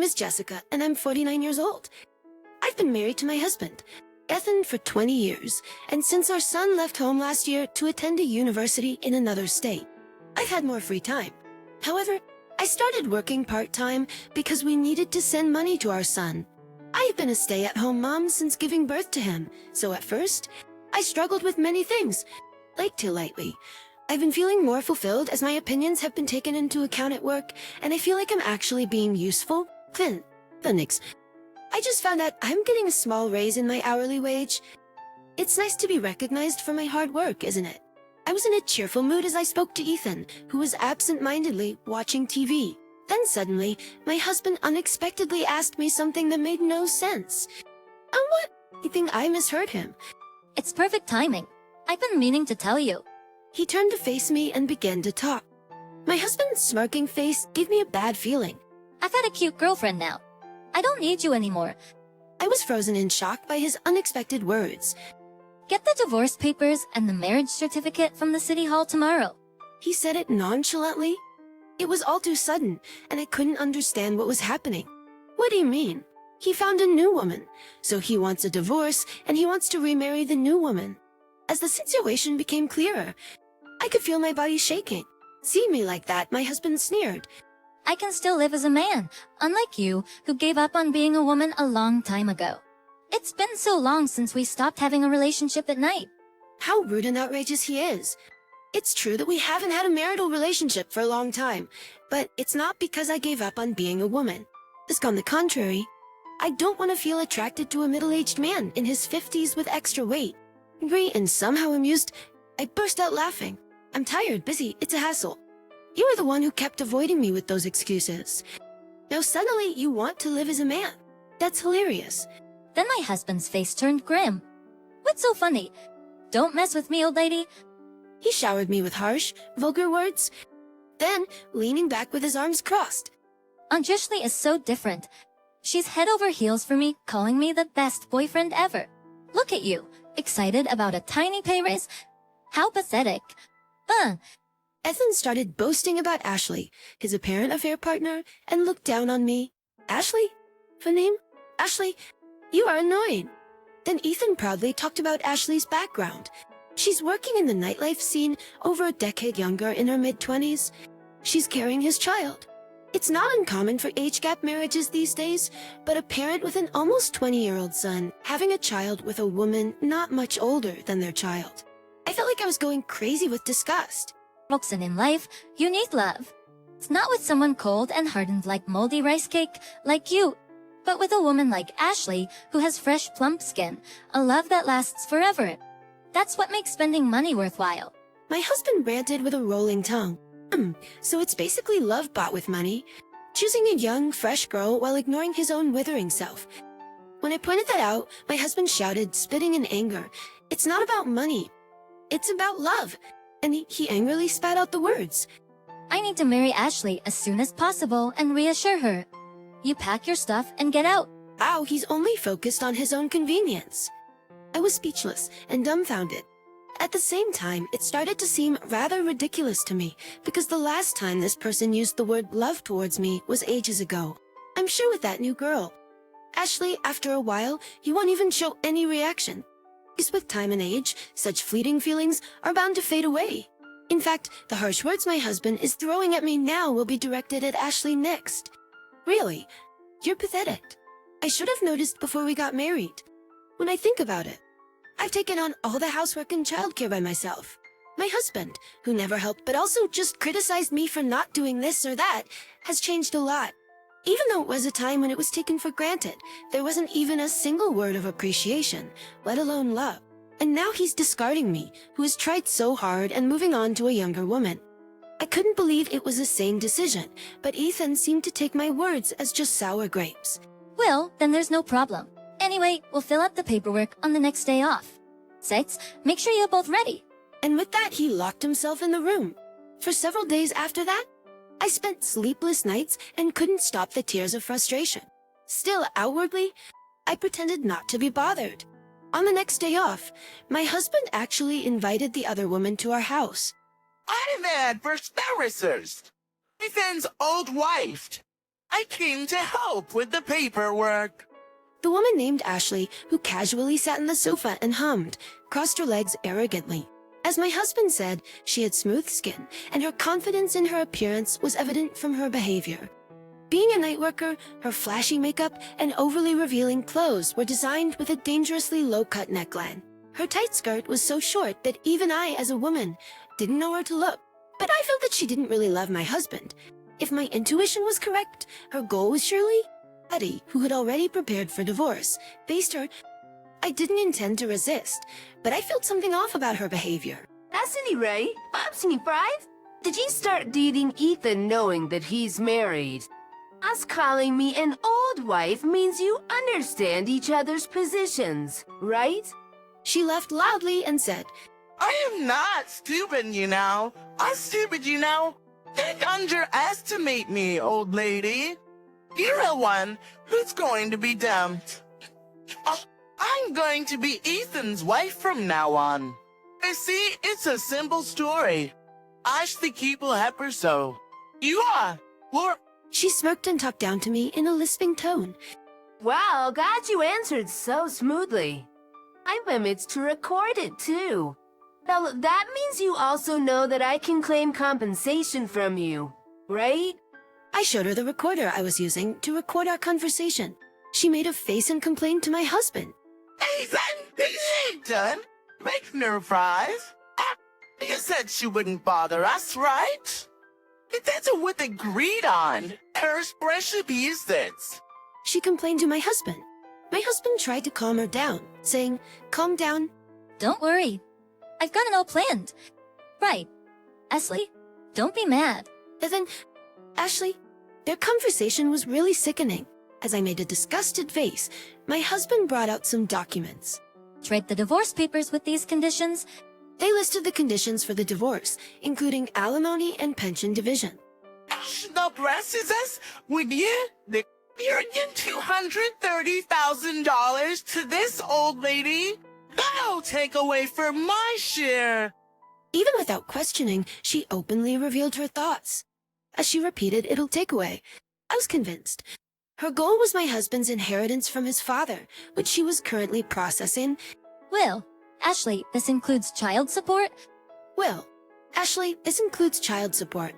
is Jessica, and I'm 49 years old. I've been married to my husband, Ethan, for 20 years, and since our son left home last year to attend a university in another state, I've had more free time. However, I started working part-time because we needed to send money to our son. I've been a stay-at-home mom since giving birth to him, so at first, I struggled with many things. Lately, I've been feeling more fulfilled as my opinions have been taken into account at work, and I feel like I'm actually being useful. Phoenix, I just found out I'm getting a small raise in my hourly wage. It's nice to be recognized for my hard work, isn't it? I was in a cheerful mood as I spoke to Ethan, who was absent-mindedly watching TV. Then suddenly, my husband unexpectedly asked me something that made no sense. What? I think I misheard him. It's perfect timing. I've been meaning to tell you. He turned to face me and began to talk. My husband's smirking face gave me a bad feeling. I've had a cute girlfriend now. I don't need you anymore. I was frozen in shock by his unexpected words. Get the divorce papers and the marriage certificate from the city hall tomorrow. He said it nonchalantly. It was all too sudden, and I couldn't understand what was happening. What do you mean? He found a new woman, so he wants a divorce, and he wants to remarry the new woman. As the situation became clearer, I could feel my body shaking. Seeing me like that, my husband sneered. I can still live as a man, unlike you, who gave up on being a woman a long time ago. It's been so long since we stopped having a relationship at night. How rude and outrageous he is. It's true that we haven't had a marital relationship for a long time, but it's not because I gave up on being a woman. Just on the contrary, I don't want to feel attracted to a middle-aged man in his 50s with extra weight. Angry and somehow amused, I burst out laughing. I'm tired, busy, it's a hassle. You are the one who kept avoiding me with those excuses. Now suddenly you want to live as a man. That's hilarious. Then my husband's face turned grim. What's so funny? Don't mess with me, old lady. He showered me with harsh, vulgar words. Then, leaning back with his arms crossed. Aunt Ashley is so different. She's head over heels for me, calling me the best boyfriend ever. Look at you, excited about a tiny pay raise? How pathetic. Ethan started boasting about Ashley, his apparent affair partner, and looked down on me. Ashley? For name? Ashley, you are annoying. Then Ethan proudly talked about Ashley's background. She's working in the nightlife scene, over a decade younger, in her mid-20s. She's carrying his child. It's not uncommon for age-gap marriages these days, but a parent with an almost 20-year-old son having a child with a woman not much older than their child. I felt like I was going crazy with disgust. Roxanne, in life, you need love. It's not with someone cold and hardened like moldy rice cake, like you, but with a woman like Ashley, who has fresh, plump skin, a love that lasts forever. That's what makes spending money worthwhile. My husband ranted with a rolling tongue. So it's basically love bought with money, choosing a young, fresh girl while ignoring his own withering self. When I pointed that out, my husband shouted, spitting in anger, "It's not about money. It's about love." And he angrily spat out the words. I need to marry Ashley as soon as possible and reassure her. You pack your stuff and get out. Wow, he's only focused on his own convenience. I was speechless and dumbfounded. At the same time, it started to seem rather ridiculous to me, because the last time this person used the word love towards me was ages ago. I'm sure with that new girl. Ashley, after a while, he won't even show any reaction. Because with time and age, such fleeting feelings are bound to fade away. In fact, the harsh words my husband is throwing at me now will be directed at Ashley next. Really, you're pathetic. I should have noticed before we got married. When I think about it, I've taken on all the housework and childcare by myself. My husband, who never helped but also just criticized me for not doing this or that, has changed a lot. Even though it was a time when it was taken for granted, there wasn't even a single word of appreciation, let alone love. And now he's discarding me, who has tried so hard, and moving on to a younger woman. I couldn't believe it was a sane decision, but Ethan seemed to take my words as just sour grapes. Well, then there's no problem. Anyway, we'll fill out the paperwork on the next day off. Sites, make sure you're both ready. And with that, he locked himself in the room. For several days after that, I spent sleepless nights and couldn't stop the tears of frustration. Still, outwardly, I pretended not to be bothered. On the next day off, my husband actually invited the other woman to our house. I'm Ed for Snatches, Ethan's old wife. I came to help with the paperwork. The woman named Ashley, who casually sat on the sofa and hummed, crossed her legs arrogantly. As my husband said, she had smooth skin, and her confidence in her appearance was evident from her behavior. Being a night worker, her flashy makeup and overly revealing clothes were designed with a dangerously low-cut neckline. Her tight skirt was so short that even I, as a woman, didn't know where to look. But I felt that she didn't really love my husband. If my intuition was correct, her goal was surely Eddie, who had already prepared for divorce, faced her. I didn't intend to resist, but I felt something off about her behavior. That's any right. Bob's 25. Did you start dating Ethan knowing that he's married? Us calling me an old wife means you understand each other's positions, right? She laughed loudly and said, I am not stupid, you know. I'm stupid, you know. Don't underestimate me, old lady. You're the one who's going to be dumped. I'm going to be Ethan's wife from now on. You see, it's a simple story. Ashley keep will help her so. You are. She smirked and talked down to me in a lisping tone. Wow, glad you answered so smoothly. I limits to record it too. Now that means you also know that I can claim compensation from you, right? I showed her the recorder I was using to record our conversation. She made a face and complained to my husband. Ethan, make no prize. You said she wouldn't bother us, right? That's what they agreed on. Her recipe is this. She complained to my husband. My husband tried to calm her down, saying, "Calm down." Don't worry. I've got it all planned. Right. Ashley, don't be mad. And then, Ashley, their conversation was really sickening. As I made a disgusted face, my husband brought out some documents. Trade the divorce papers with these conditions. They listed the conditions for the divorce, including alimony and pension division. The process would you the $230,000 to this old lady? That'll take away from my share. Even without questioning, she openly revealed her thoughts. As she repeated, "It'll take away," I was convinced. Her goal was my husband's inheritance from his father, which she was currently processing. Well, Ashley, this includes child support? Well, Ashley, this includes child support.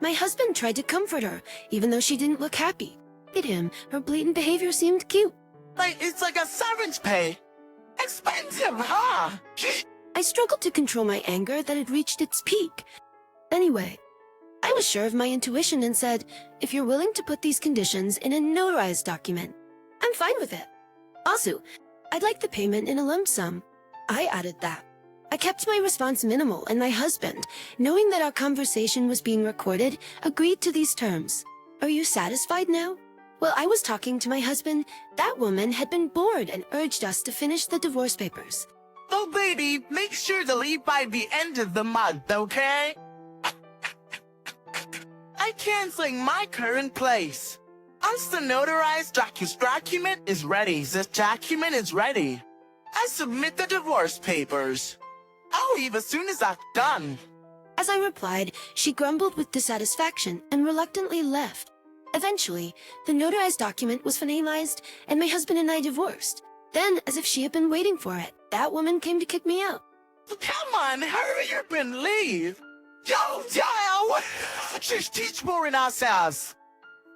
My husband tried to comfort her, even though she didn't look happy. At him, her blatant behavior seemed cute. It's like a severance pay. Expensive, huh? I struggled to control my anger that had reached its peak. Anyway, I was sure of my intuition and said, "If you're willing to put these conditions in a notarized document, I'm fine with it. Also, I'd like the payment in a lump sum." I added that. I kept my response minimal, and my husband, knowing that our conversation was being recorded, agreed to these terms. Are you satisfied now? While I was talking to my husband, that woman had been bored and urged us to finish the divorce papers. Oh, baby, make sure to leave by the end of the month, okay? I'm canceling my current place. Once the notarized document is ready, this document is ready. I submit the divorce papers. I'll leave as soon as I'm done. As I replied, she grumbled with dissatisfaction and reluctantly left. Eventually, the notarized document was finalized, and my husband and I divorced. Then, as if she had been waiting for it, that woman came to kick me out. Come on, hurry up and leave. Yo, just teach more in ourselves.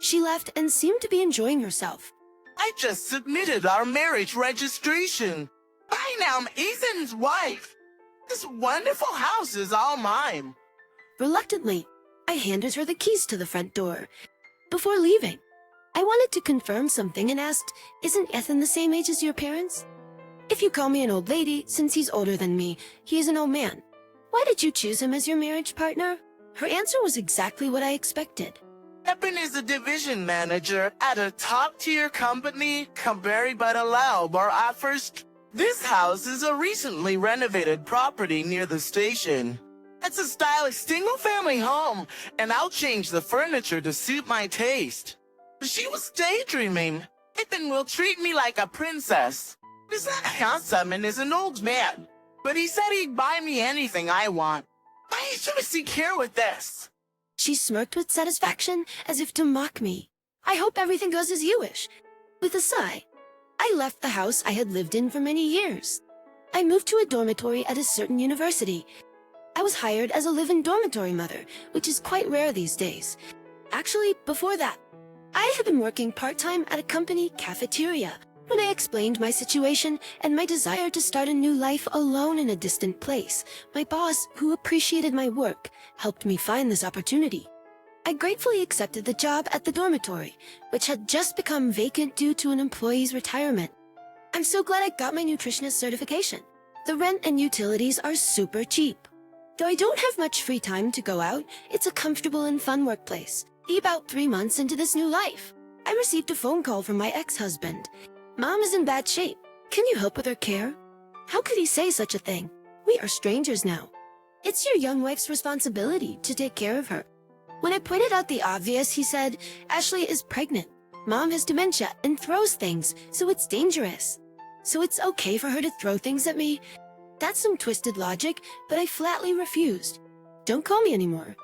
She left and seemed to be enjoying herself. I just submitted our marriage registration. I now am Ethan's wife. This wonderful house is all mine. Reluctantly, I handed her the keys to the front door. Before leaving, I wanted to confirm something and asked, "Isn't Ethan the same age as your parents?" "If you call me an old lady, since he's older than me, he is an old man. Why did you choose him as your marriage partner?" Her answer was exactly what I expected. Evan is a division manager at a top-tier company, Compare but allow bar offers. This house is a recently renovated property near the station. It's a stylish single-family home, and I'll change the furniture to suit my taste. She was daydreaming. Ethan will treat me like a princess. He's not handsome and is an old man, but he said he'd buy me anything I want. I should seek care with this. She smirked with satisfaction, as if to mock me. I hope everything goes as you wish. With a sigh, I left the house I had lived in for many years. I moved to a dormitory at a certain university. I was hired as a live-in dormitory mother, which is quite rare these days. Actually, before that, I had been working part-time at a company cafeteria when I explained my situation and my desire to start a new life alone in a distant place. My boss, who appreciated my work, helped me find this opportunity. I gratefully accepted the job at the dormitory, which had just become vacant due to an employee's retirement. I'm so glad I got my nutritionist certification. The rent and utilities are super cheap. Though I don't have much free time to go out, it's a comfortable and fun workplace. About 3 months into this new life, I received a phone call from my ex-husband. Mom is in bad shape. Can you help with her care? How could he say such a thing? We are strangers now. It's your young wife's responsibility to take care of her. When I pointed out the obvious, he said, Ashley is pregnant. Mom has dementia and throws things, so it's dangerous. So it's okay for her to throw things at me? That's some twisted logic, but I flatly refused. Don't call me anymore.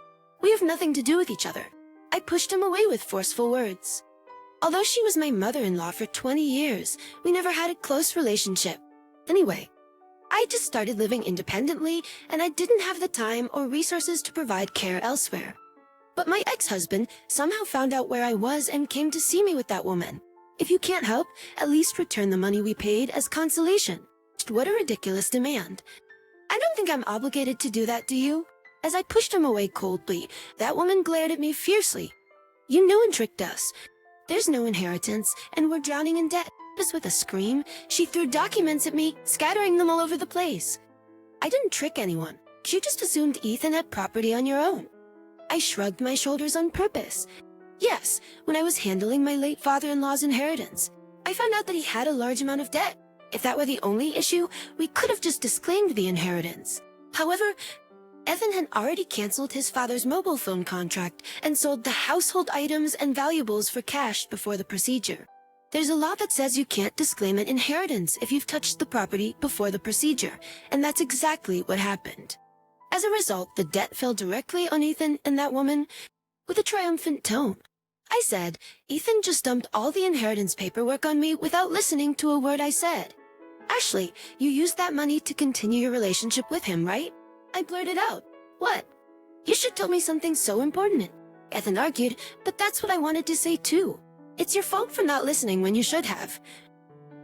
We have nothing to do with each other. I pushed him away with forceful words. Although she was my mother-in-law for 20 years, we never had a close relationship. Anyway, I just started living independently, and I didn't have the time or resources to provide care elsewhere. But my ex-husband somehow found out where I was and came to see me with that woman. If you can't help, at least return the money we paid as consolation. What a ridiculous demand. I don't think I'm obligated to do that, do you? As I pushed him away coldly, that woman glared at me fiercely. You knew and tricked us. There's no inheritance, and we're drowning in debt. Just with a scream, she threw documents at me, scattering them all over the place. I didn't trick anyone. You just assumed Ethan had property on your own. I shrugged my shoulders on purpose. Yes, when I was handling my late father-in-law's inheritance, I found out that he had a large amount of debt. If that were the only issue, we could have just disclaimed the inheritance. However, Evan had already canceled his father's mobile phone contract and sold the household items and valuables for cash before the procedure. There's a law that says you can't disclaim an inheritance if you've touched the property before the procedure, and that's exactly what happened. As a result, the debt fell directly on Ethan and that woman with a triumphant tone. I said, Ethan just dumped all the inheritance paperwork on me without listening to a word I said. Ashley, you used that money to continue your relationship with him, right? I blurted out. What? You should tell me something so important. Ethan argued, but that's what I wanted to say too. It's your fault for not listening when you should have.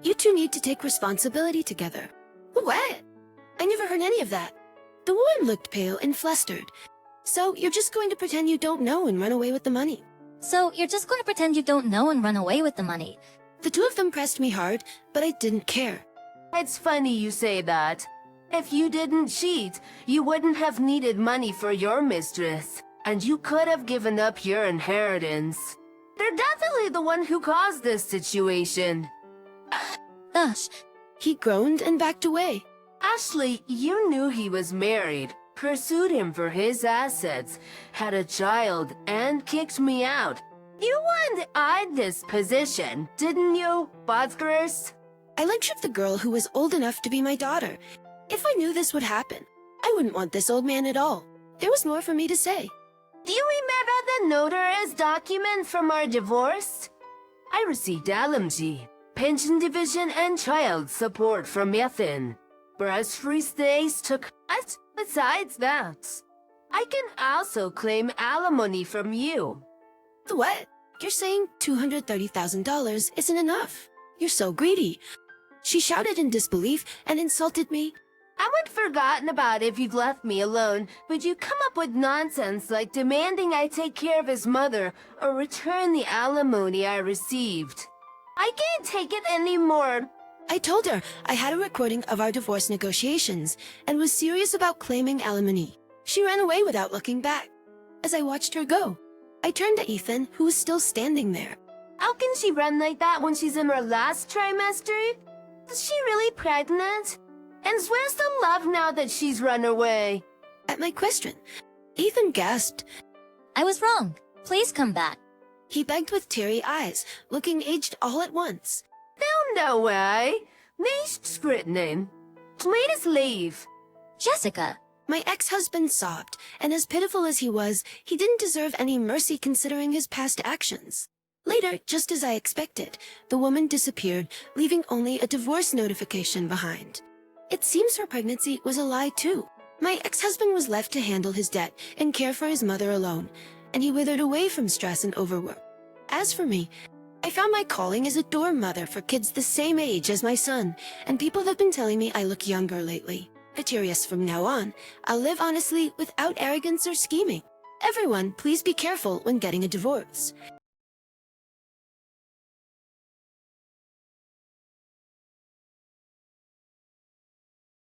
You two need to take responsibility together. What? I never heard any of that. The woman looked pale and flustered. So you're just going to pretend you don't know and run away with the money? So you're just going to pretend you don't know and run away with the money? The two of them pressed me hard, but I didn't care. It's funny you say that. If you didn't cheat, you wouldn't have needed money for your mistress, and you could have given up your inheritance. They're definitely the one who caused this situation. Gosh, He groaned and backed away. Ashley, you knew he was married, pursued him for his assets, had a child, and kicked me out. You wanted this position, didn't you, Bosgers? I lectured the girl who was old enough to be my daughter. If I knew this would happen, I wouldn't want this old man at all. There was more for me to say. Do you remember the notarized document from our divorce? I received alimony, pension division, and child support from Ethan. Breast-free stays took us. Besides that, I can also claim alimony from you. What? You're saying $230,000 isn't enough. You're so greedy. She shouted in disbelief and insulted me. I would forgotten about if you'd left me alone, but you come up with nonsense like demanding I take care of his mother or return the alimony I received. I can't take it anymore. I told her I had a recording of our divorce negotiations and was serious about claiming alimony. She ran away without looking back. As I watched her go, I turned to Ethan, who was still standing there. How can she run like that when she's in her last trimester? Is she really pregnant? And where's the love now that she's run away? At my question, Ethan gasped. I was wrong. Please come back. He begged with teary eyes, looking aged all at once. No way. Nicht scrutiny. Please leave. Jessica, My ex-husband sobbed, and as pitiful as he was, he didn't deserve any mercy considering his past actions. Later, just as I expected, the woman disappeared, leaving only a divorce notification behind. It seems her pregnancy was a lie too. My ex-husband was left to handle his debt and care for his mother alone, and he withered away from stress and overwork. As for me, I found my calling as a dorm mother for kids the same age as my son, and people have been telling me I look younger lately. Curious from now on, I'll live honestly without arrogance or scheming. Everyone, please be careful when getting a divorce.